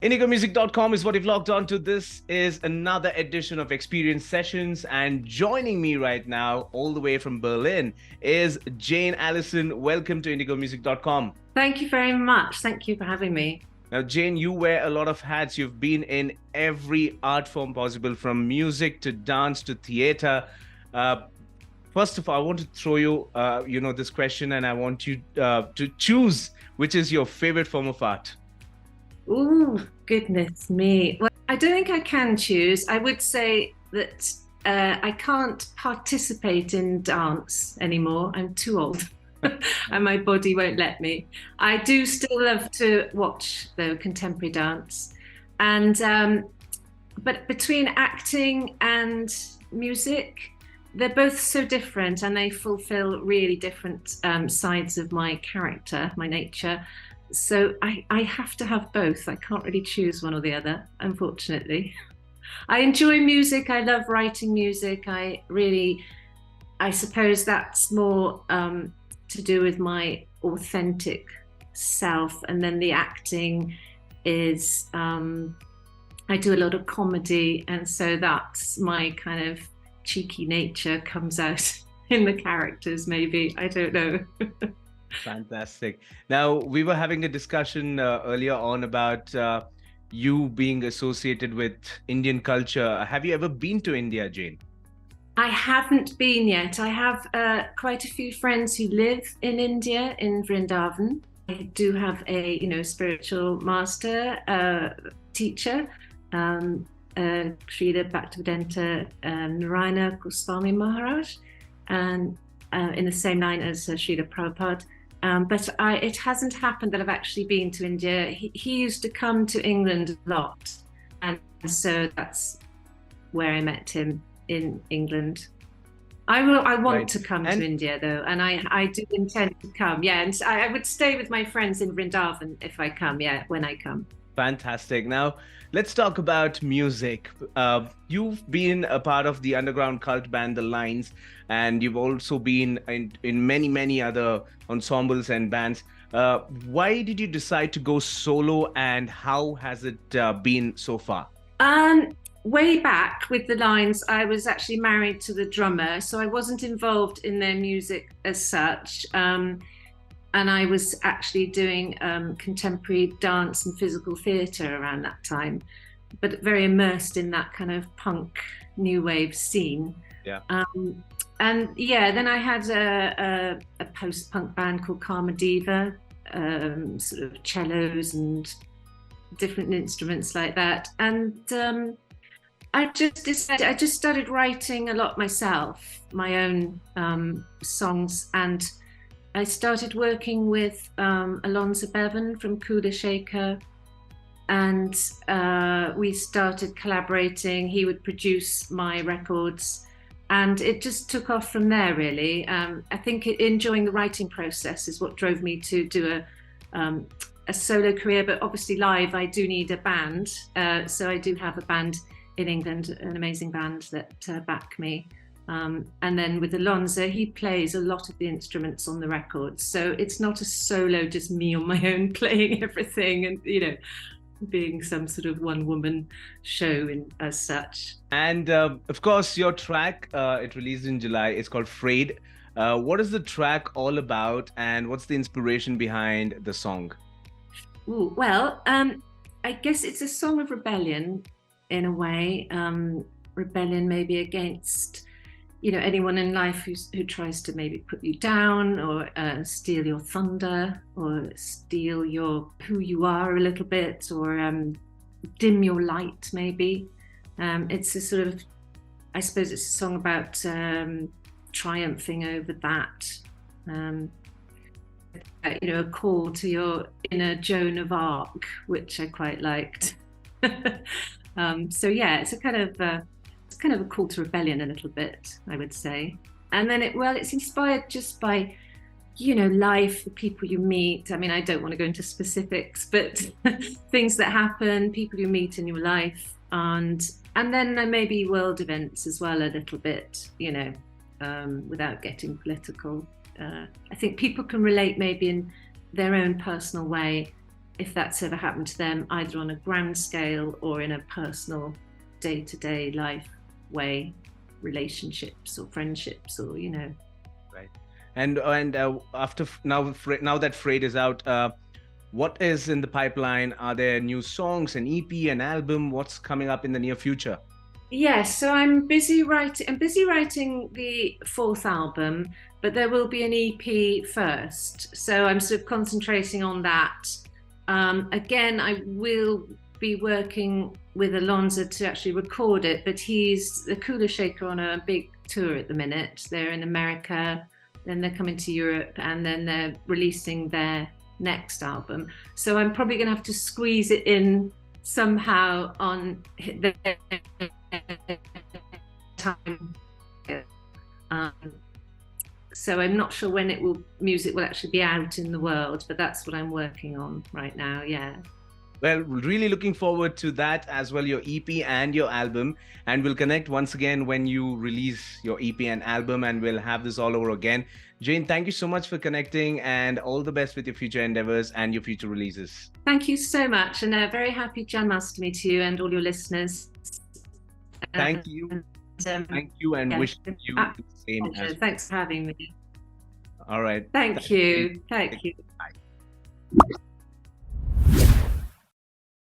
IndigoMusic.com is what you've logged on to. This is another edition of Xperience Sessions, and joining me right now, all the way from Berlin, is Jane Allison. Welcome to IndigoMusic.com. Thank you very much. Thank you for having me. Now, Jane, you wear a lot of hats. You've been in every art form possible, from music to dance to theater. First of all, I want to throw you, this question, and I want you to choose which is your favorite form of art. Oh, goodness me. Well, I don't think I can choose. I would say that I can't participate in dance anymore. I'm too old and my body won't let me. I do still love to watch, though, contemporary dance. And but between acting and music, they're both so different and they fulfill really different sides of my character, my nature. So I have to have both. I can't really choose one or the other, unfortunately. I enjoy music. I love writing music. I suppose that's more to do with my authentic self. And then the acting is, I do a lot of comedy. And so that's my kind of cheeky nature comes out in the characters, maybe. I don't know. Fantastic. Now, we were having a discussion earlier on about you being associated with Indian culture. Have you ever been to India, Jane? I haven't been yet. I have quite a few friends who live in India, in Vrindavan. I do have a spiritual master, teacher, Srila Bhaktivedanta Narayana Goswami Maharaj, and in the same line as Srila Prabhupada. But it hasn't happened that I've actually been to India. He used to come to England a lot. And so that's where I met him, in England. I want to come to India, though, and I do intend to come. Yeah, and I would stay with my friends in Vrindavan if I come, when I come. Fantastic. Now, let's talk about music. You've been a part of the underground cult band, The Lines, and you've also been in many, many other ensembles and bands. Why did you decide to go solo, and how has it been so far? Way back with The Lines, I was actually married to the drummer, so I wasn't involved in their music as such. And I was actually doing contemporary dance and physical theatre around that time, but very immersed in that kind of punk new wave scene. Yeah. Then I had a post-punk band called Karma Diva, sort of cellos and different instruments like that. And I just started writing a lot myself, my own songs, and I started working with Alonzo Bevan from Kula Shaker, and we started collaborating. He would produce my records, and it just took off from there, really. I think enjoying the writing process is what drove me to do a solo career, but obviously live, I do need a band. So I do have a band in England, an amazing band that back me. And then with Alonzo, he plays a lot of the instruments on the records. So it's not a solo, just me on my own playing everything and, being some sort of one-woman show as such. And of course, your track, it released in July, it's called Frayed. What is the track all about, and what's the inspiration behind the song? Ooh, well, I guess it's a song of rebellion in a way. Rebellion maybe against anyone in life who tries to maybe put you down or steal your thunder or steal who you are a little bit, or dim your light maybe. It's a sort of, I suppose it's a song about triumphing over that. A call to your inner Joan of Arc, which I quite liked. So yeah, it's kind of a call to rebellion a little bit, I would say. And then it's inspired just by, life, the people you meet. I mean, I don't want to go into specifics, but things that happen, people you meet in your life, and then maybe world events as well a little bit, without getting political. I think people can relate maybe in their own personal way if that's ever happened to them, either on a grand scale or in a personal day-to-day life way, relationships or friendships, or Right. And after now that Frayed is out, what is in the pipeline? Are there new songs, an EP, an album? What's coming up in the near future? Yes, so I'm busy writing the fourth album, but there will be an EP first. So I'm sort of concentrating on that. Again, I will be working with Alonso to actually record it, but he's the Cooler Shaker on a big tour at the minute. They're in America, then they're coming to Europe, and then they're releasing their next album. So I'm probably going to have to squeeze it in somehow on the time. So I'm not sure when music will actually be out in the world, but that's what I'm working on right now. Yeah. Well, really looking forward to that as well, your EP and your album. And we'll connect once again when you release your EP and album, and we'll have this all over again. Jane, thank you so much for connecting, and all the best with your future endeavors and your future releases. Thank you so much, and a very happy Janmashtami to you and all your listeners. Thank you. Thank you, and wish you the same. Thanks for having me. All right. Thank you. Thank you. Bye.